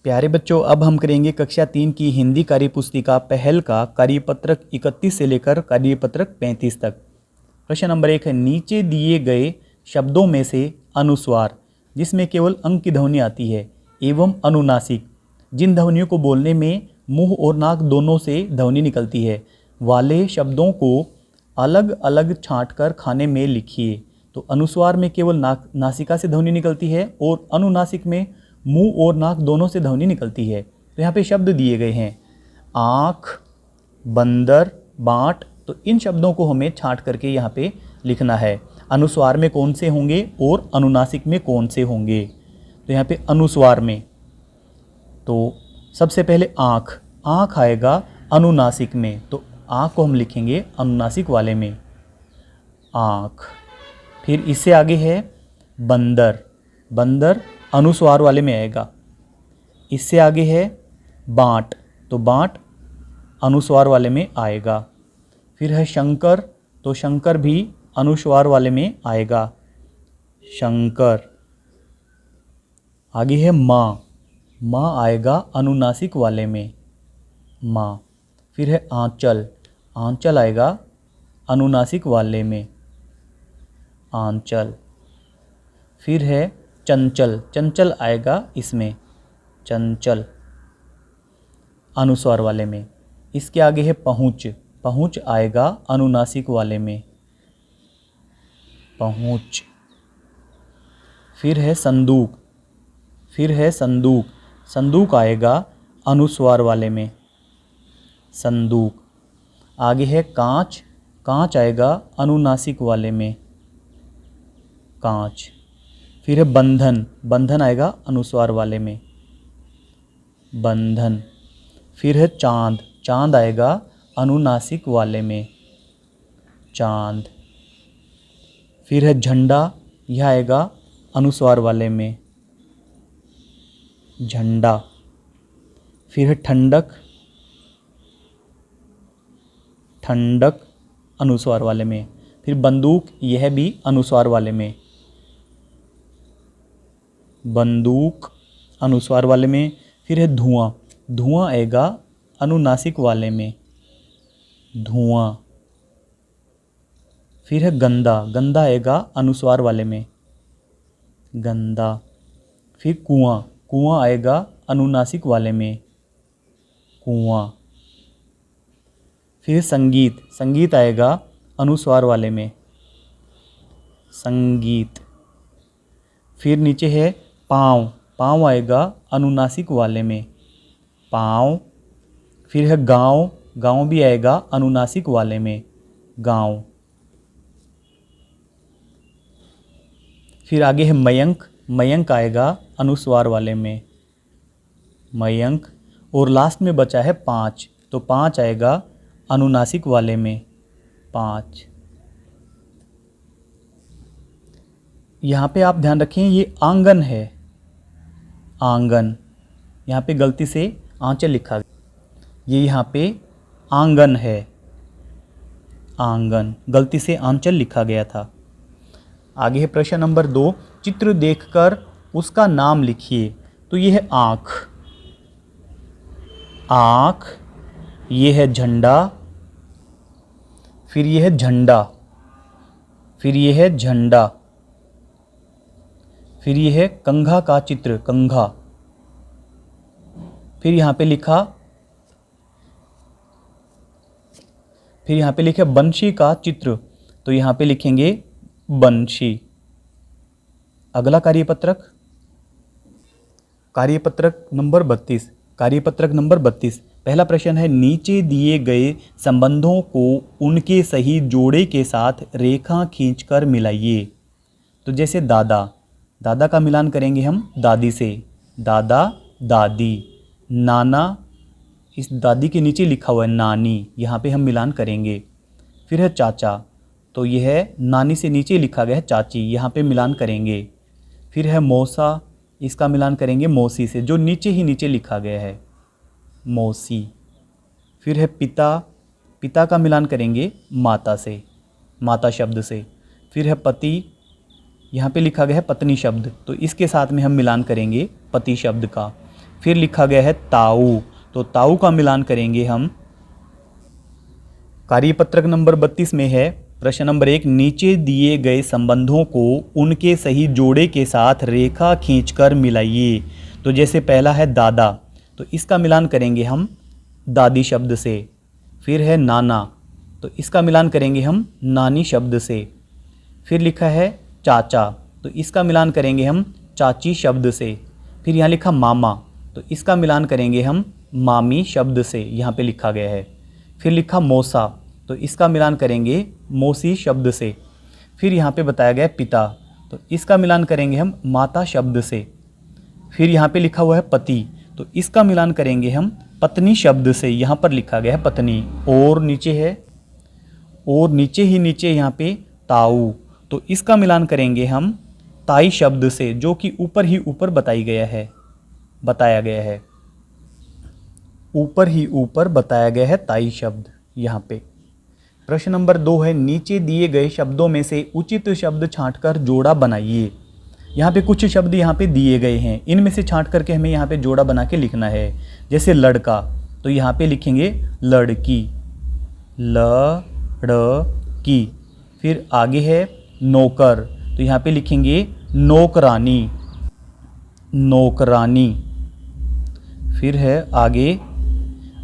प्यारे बच्चों, अब हम करेंगे कक्षा 3 की हिंदी कार्यपुस्तिका पहल का कार्यपत्रक 31 से लेकर कार्यपत्रक 35 तक। प्रश्न नंबर 1 है, नीचे दिए गए शब्दों में से अनुस्वार जिसमें केवल अंक की ध्वनि आती है एवं अनुनासिक जिन ध्वनियों को बोलने में मुंह और नाक दोनों से ध्वनि निकलती है वाले शब्दों को अलग अलग छांटकर खाने में लिखिए। तो अनुस्वार में केवल नासिका से ध्वनि निकलती है और अनुनासिक में मुंह और नाक दोनों से ध्वनि निकलती है। तो यहाँ पे शब्द दिए गए हैं आँख, बंदर, बाँट। तो इन शब्दों को हमें छांट करके यहाँ पे लिखना है। अनुस्वार में कौन से होंगे और अनुनासिक में कौन से होंगे। तो यहाँ पे अनुस्वार में तो सबसे पहले आँख, आँख आएगा अनुनासिक में, तो आँख को हम लिखेंगे अनुनासिक वाले में आँख। फिर इससे आगे है बंदर, बंदर अनुस्वार वाले में आएगा। इससे आगे है बाँट, तो बाँट अनुस्वार वाले में आएगा। फिर है शंकर, तो शंकर भी अनुस्वार वाले में आएगा शंकर। आगे है माँ, माँ आएगा अनुनासिक वाले में माँ। फिर है आंचल, आंचल आएगा अनुनासिक वाले में आंचल। फिर है चंचल, चंचल आएगा इसमें चंचल अनुस्वार वाले में। इसके आगे है पहुँच, पहुँच आएगा अनुनासिक वाले में पहुँच। फिर है संदूक, फिर है संदूक, संदूक आएगा अनुस्वार वाले में संदूक। आगे है कांच, कांच आएगा अनुनासिक वाले में कांच। फिर है बंधन, बंधन आएगा अनुस्वार वाले में बंधन। फिर है चांद, चांद आएगा अनुनासिक वाले में चांद। फिर है झंडा, यह आएगा अनुस्वार वाले में झंडा। फिर है ठंडक, ठंडक अनुस्वार वाले में। फिर बंदूक, यह भी अनुस्वार वाले में बंदूक अनुस्वार वाले में। फिर है धुआं, धुआं आएगा अनुनासिक वाले में धुआं। फिर है गंदा, गंदा आएगा अनुस्वार वाले में गंदा। फिर कुआं, कुआं आएगा अनुनासिक वाले में कुआं। फिर संगीत, संगीत आएगा अनुस्वार वाले में संगीत। फिर नीचे है पाँव, पाँव आएगा अनुनासिक वाले में पाँव। फिर है गाँव, गाँव भी आएगा अनुनासिक वाले में गाँव। फिर आगे है मयंक, मयंक आएगा अनुस्वार वाले में मयंक। और लास्ट में बचा है पाँच, तो पाँच आएगा अनुनासिक वाले में पाँच। यहाँ पे आप ध्यान रखें, ये आंगन है आंगन, यहाँ पे गलती से आंचल लिखा गया, ये यहाँ पे आंगन है आंगन, गलती से आंचल लिखा गया था। आगे है प्रश्न नंबर 2, चित्र देखकर उसका नाम लिखिए। तो ये है आँख, आँख, ये है झंडा, फिर ये है झंडा, फिर ये है झंडा, फिर ये है कंघा का चित्र कंघा। फिर यहाँ पे लिखा, फिर यहाँ पे लिखे बंशी का चित्र, तो यहाँ पे लिखेंगे बंशी। अगला कार्यपत्रक, कार्यपत्रक नंबर 32, कार्यपत्रक नंबर 32। पहला प्रश्न है, नीचे दिए गए संबंधों को उनके सही जोड़े के साथ रेखा खींचकर मिलाइए। तो जैसे दादा, दादा का मिलान करेंगे हम दादी से दादा दादी। नाना, इस दादी के नीचे लिखा हुआ है नानी, यहाँ पे हम मिलान करेंगे। फिर है चाचा, तो यह है नानी से नीचे लिखा गया है चाची, यहाँ पे मिलान करेंगे। फिर है मौसा, इसका मिलान करेंगे मौसी से, जो नीचे ही नीचे लिखा गया है मौसी। फिर है पिता, पिता का मिलान करेंगे माता से माता शब्द से। फिर है पति, यहाँ पे लिखा गया है पत्नी शब्द, तो इसके साथ में हम मिलान करेंगे पति शब्द का। फिर लिखा गया है ताऊ, तो ताऊ का मिलान करेंगे हम। कार्यपत्रक नंबर 32 में है प्रश्न नंबर 1, नीचे दिए गए संबंधों को उनके सही जोड़े के साथ रेखा खींचकर मिलाइए। तो जैसे पहला है दादा, तो इसका मिलान करेंगे हम दादी शब्द से। फिर है नाना, तो इसका मिलान करेंगे हम नानी शब्द से। फिर लिखा है चाचा, तो इसका मिलान करेंगे हम चाची शब्द से। फिर यहाँ लिखा मामा, तो इसका मिलान करेंगे हम मामी शब्द से, यहाँ पे लिखा गया है। फिर लिखा मौसा, तो इसका मिलान करेंगे मौसी शब्द से। फिर यहाँ पे बताया गया पिता, तो इसका मिलान करेंगे हम माता शब्द से। फिर यहाँ पे लिखा हुआ है पति, तो इसका मिलान करेंगे हम पत्नी शब्द से, यहाँ पर लिखा गया है पत्नी। और नीचे है, और नीचे ही नीचे यहाँ पे ताऊ, तो इसका मिलान करेंगे हम ताई शब्द से, जो कि ऊपर ही ऊपर बताया गया है, ऊपर ही ऊपर बताया गया है ताई शब्द यहाँ पे। प्रश्न नंबर 2 है, नीचे दिए गए शब्दों में से उचित शब्द छांटकर जोड़ा बनाइए। यहाँ पे कुछ शब्द यहाँ पे दिए गए हैं, इनमें से छांट करके हमें यहाँ पे जोड़ा बना के लिखना है। जैसे लड़का, तो यहाँ पे लिखेंगे लड़की, लड़की। फिर आगे है नौकर, तो यहाँ पे लिखेंगे नौकरानी, नौकरानी। फिर है आगे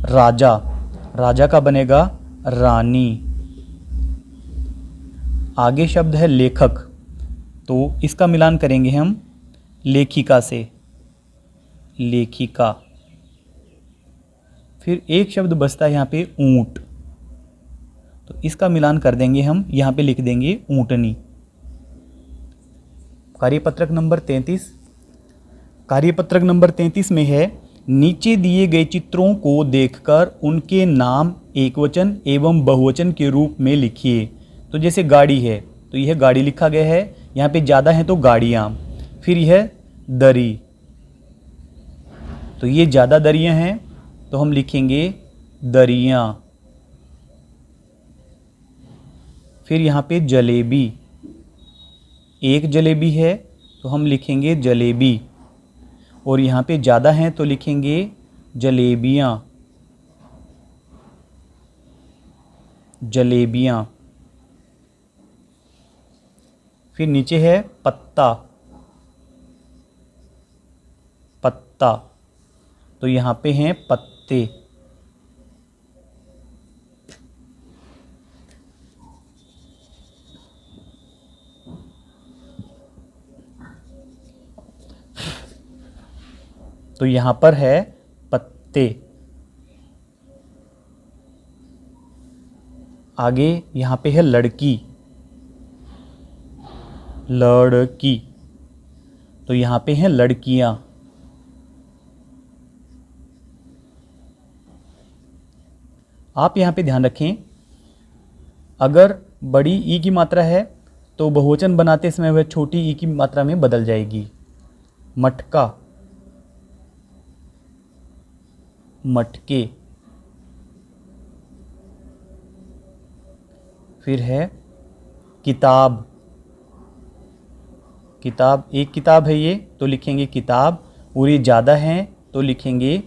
राजा, राजा का बनेगा रानी। आगे शब्द है लेखक, तो इसका मिलान करेंगे हम लेखिका से, लेखिका। फिर एक शब्द बचता है यहाँ पे ऊंट, तो इसका मिलान कर देंगे हम, यहाँ पे लिख देंगे ऊंटनी। कार्यपत्रक नंबर 33, कार्यपत्रक नंबर 33 में है, नीचे दिए गए चित्रों को देखकर उनके नाम एकवचन एवं बहुवचन के रूप में लिखिए। तो जैसे गाड़ी है, तो यह गाड़ी लिखा गया है, यहाँ पे ज़्यादा है तो गाड़ियाँ। फिर यह दरी, तो ये ज़्यादा दरियाँ हैं तो हम लिखेंगे दरियाँ। फिर यहाँ पे जलेबी, एक जलेबी है तो हम लिखेंगे जलेबी, और यहाँ पे ज़्यादा हैं तो लिखेंगे जलेबियाँ, जलेबियाँ। फिर नीचे है पत्ता, पत्ता, तो यहाँ पे हैं पत्ते। तो यहाँ पर है पत्ते। आगे यहाँ पे है लड़की, लड़की, तो यहाँ पे हैं लड़कियाँ। आप यहाँ पे ध्यान रखें, अगर बड़ी ई की मात्रा है तो बहुवचन बनाते समय वह छोटी ई की मात्रा में बदल जाएगी। मटका, मटके। फिर है किताब, किताब, एक किताब है ये तो लिखेंगे किताब, और ये ज़्यादा हैं तो लिखेंगे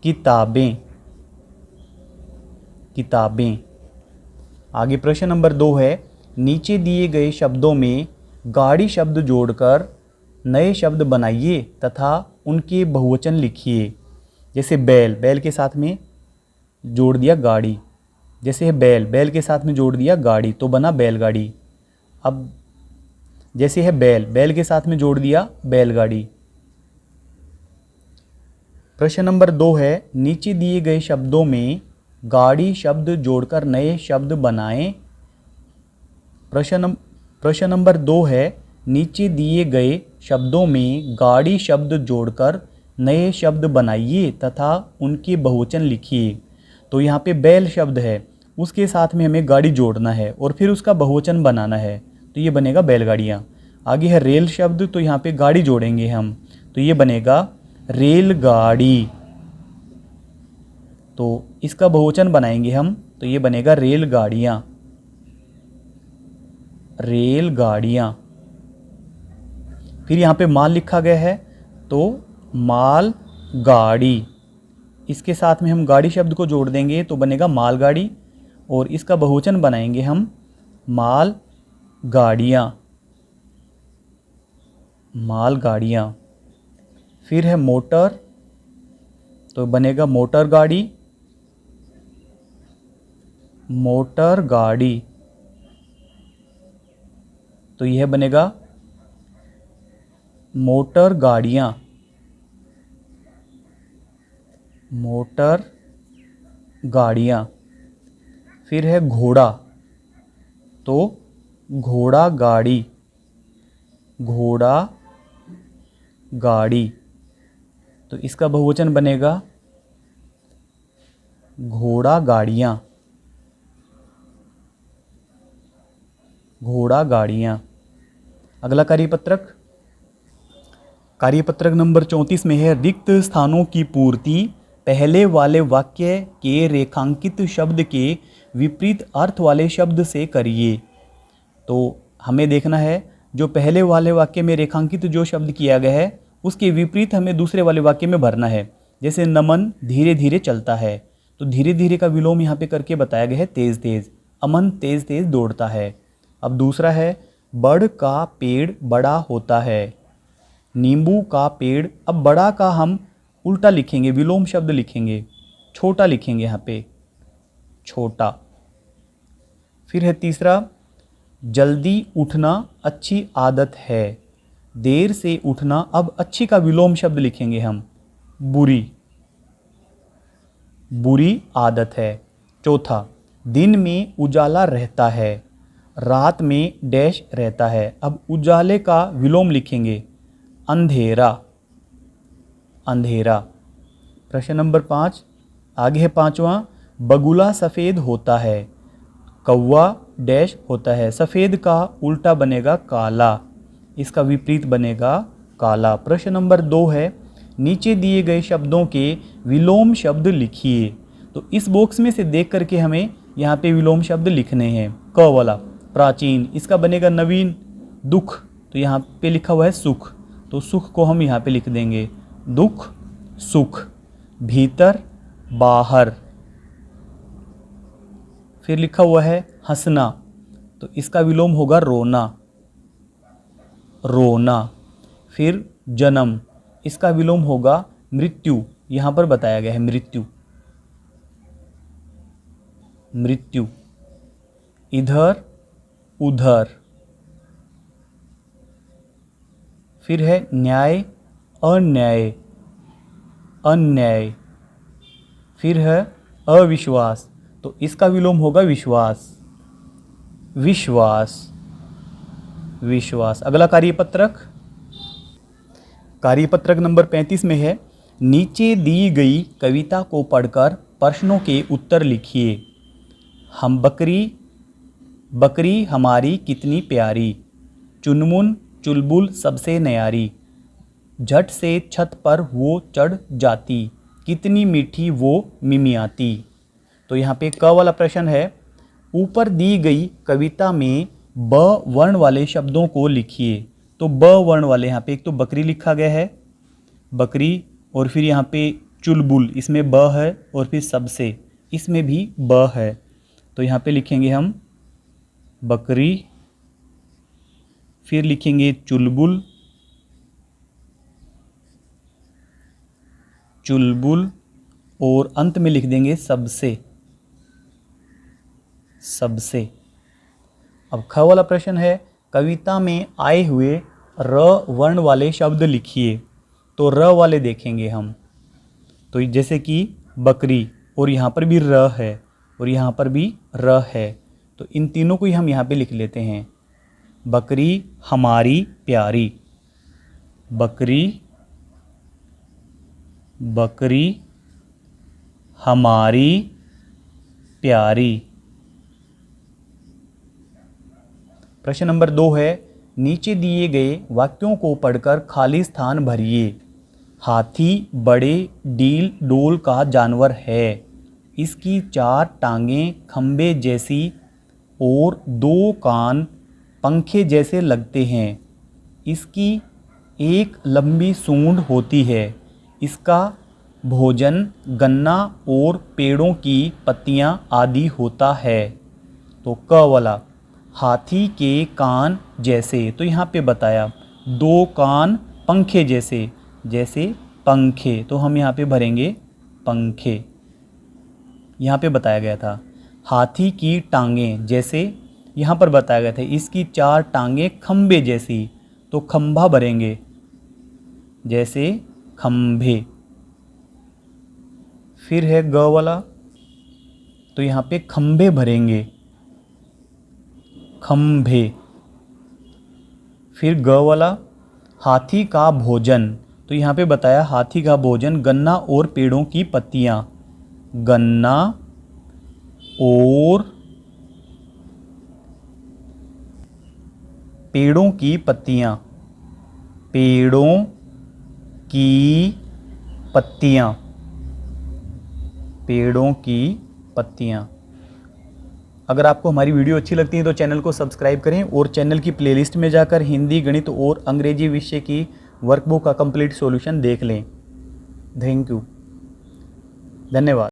किताबें, किताबें। आगे प्रश्न नंबर 2 है, नीचे दिए गए शब्दों में गाड़ी शब्द जोड़कर नए शब्द बनाइए तथा उनके बहुवचन लिखिए। जैसे बैल, बैल के साथ में जोड़ दिया गाड़ी। जैसे है बैल, बैल के साथ में जोड़ दिया गाड़ी तो बना बैलगाड़ी। अब जैसे है बैल, बैल के साथ में जोड़ दिया बैलगाड़ी। प्रश्न नंबर 2 है, नीचे दिए गए शब्दों में गाड़ी शब्द जोड़कर नए शब्द बनाएं। प्रश्न नंबर 2 है, नीचे दिए गए शब्दों में गाड़ी शब्द जोड़कर नए शब्द बनाइए तथा उनके बहुवचन लिखिए। तो यहाँ पे बैल शब्द है, उसके साथ में हमें गाड़ी जोड़ना है और फिर उसका बहुवचन बनाना है, तो ये बनेगा बैलगाड़ियाँ। आगे है रेल शब्द, तो यहाँ पे गाड़ी जोड़ेंगे हम, तो ये बनेगा रेलगाड़ी। तो इसका बहुवचन बनाएंगे हम, तो ये बनेगा रेलगाड़ियाँ, रेलगाड़ियाँ। फिर यहाँ पे माल लिखा गया है तो माल गाड़ी। इसके साथ में हम गाड़ी शब्द को जोड़ देंगे तो बनेगा मालगाड़ी, और इसका बहुवचन बनाएंगे हम माल गाड़ियाँ, मालगाड़ियाँ। फिर है मोटर, तो बनेगा मोटर गाड़ी, मोटर गाड़ी। तो यह बनेगा मोटर गाड़ियाँ, मोटर गाड़ियाँ। फिर है घोड़ा, तो घोड़ा गाड़ी, घोड़ा गाड़ी। तो इसका बहुवचन बनेगा घोड़ा गाड़ियाँ, घोड़ा गाड़ियाँ। अगला कार्यपत्रक, कार्यपत्रक नंबर 34 में है रिक्त स्थानों की पूर्ति पहले वाले वाक्य के रेखांकित शब्द के विपरीत अर्थ वाले शब्द से करिए। तो हमें देखना है जो पहले वाले वाक्य में रेखांकित जो शब्द किया गया है उसके विपरीत हमें दूसरे वाले वाक्य में भरना है। जैसे नमन धीरे धीरे चलता है, तो धीरे धीरे का विलोम यहाँ पे करके बताया गया है तेज तेज। अमन तेज तेज दौड़ता है। अब दूसरा है बड़ का पेड़ बड़ा होता है, नींबू का पेड़। अब बड़ा का हम उल्टा लिखेंगे, विलोम शब्द लिखेंगे, छोटा लिखेंगे यहाँ पे, छोटा। फिर है तीसरा जल्दी उठना अच्छी आदत है, देर से उठना। अब अच्छी का विलोम शब्द लिखेंगे हम, बुरी, बुरी आदत है। चौथा दिन में उजाला रहता है, रात में डैश रहता है। अब उजाले का विलोम लिखेंगे अंधेरा, अंधेरा। प्रश्न नंबर 5 आगे है पांचवा बगुला सफ़ेद होता है, कौवा डैश होता है। सफ़ेद का उल्टा बनेगा काला, इसका विपरीत बनेगा काला। प्रश्न नंबर 2 है नीचे दिए गए शब्दों के विलोम शब्द लिखिए। तो इस बॉक्स में से देख करके हमें यहाँ पे विलोम शब्द लिखने हैं। क वाला प्राचीन, इसका बनेगा नवीन। दुख, तो यहाँ पे लिखा हुआ है सुख, तो सुख को हम यहाँ पे लिख देंगे दुख सुख। भीतर बाहर। फिर लिखा हुआ है हंसना, तो इसका विलोम होगा रोना, रोना। फिर जन्म, इसका विलोम होगा मृत्यु, यहाँ पर बताया गया है मृत्यु, मृत्यु। इधर उधर। फिर है न्याय अन्याय, अन्याय। फिर है अविश्वास, तो इसका विलोम होगा विश्वास, विश्वास, विश्वास। अगला कार्यपत्रक, कार्यपत्रक नंबर 35 में है नीचे दी गई कविता को पढ़कर प्रश्नों के उत्तर लिखिए। हम बकरी, बकरी हमारी कितनी प्यारी, चुनमुन चुलबुल सबसे न्यारी, झट से छत पर वो चढ़ जाती, कितनी मीठी वो मिमियाती। तो यहाँ पे क वाला प्रश्न है ऊपर दी गई कविता में ब वर्ण वाले शब्दों को लिखिए। तो ब वर्ण वाले यहाँ पे एक तो बकरी लिखा गया है, बकरी, और फिर यहाँ पे चुलबुल, इसमें ब है, और फिर सबसे, इसमें भी ब है। तो यहाँ पे लिखेंगे हम बकरी, फिर लिखेंगे चुलबुल, चुलबुल, और अंत में लिख देंगे सबसे, सबसे। अब ख वाला प्रश्न है कविता में आए हुए र वर्ण वाले शब्द लिखिए। तो र वाले देखेंगे हम, तो जैसे कि बकरी, और यहाँ पर भी र है, और यहाँ पर भी र है, तो इन तीनों को ही हम यहाँ पे लिख लेते हैं। बकरी हमारी प्यारी, बकरी, बकरी हमारी प्यारी। प्रश्न नंबर 2 है नीचे दिए गए वाक्यों को पढ़कर खाली स्थान भरिए। हाथी बड़े डील डोल का जानवर है, इसकी 4 टांगें खंबे जैसी और 2 कान पंखे जैसे लगते हैं, इसकी एक लंबी सूंड होती है, इसका भोजन गन्ना और पेड़ों की पत्तियां आदि होता है। तो क वाला हाथी के कान जैसे, तो यहाँ पे बताया 2 कान पंखे जैसे, जैसे पंखे, तो हम यहाँ पे भरेंगे पंखे। यहाँ पे बताया गया था हाथी की टांगें जैसे, यहाँ पर बताया गया था इसकी 4 टांगें खंबे जैसी, तो खंभा भरेंगे जैसे खंभे। फिर है ग वाला, तो यहाँ पे खंभे भरेंगे खंभे। फिर ग वाला हाथी का भोजन, तो यहाँ पे बताया हाथी का भोजन गन्ना और पेड़ों की पत्तियाँ, गन्ना और पेड़ों की पत्तियाँ, पेड़ों की पत्तियाँ, पेड़ों की पत्तियाँ। अगर आपको हमारी वीडियो अच्छी लगती है तो चैनल को सब्सक्राइब करें और चैनल की प्लेलिस्ट में जाकर हिंदी, गणित और अंग्रेजी विषय की वर्कबुक का कंप्लीट सॉल्यूशन देख लें। थैंक यू, धन्यवाद।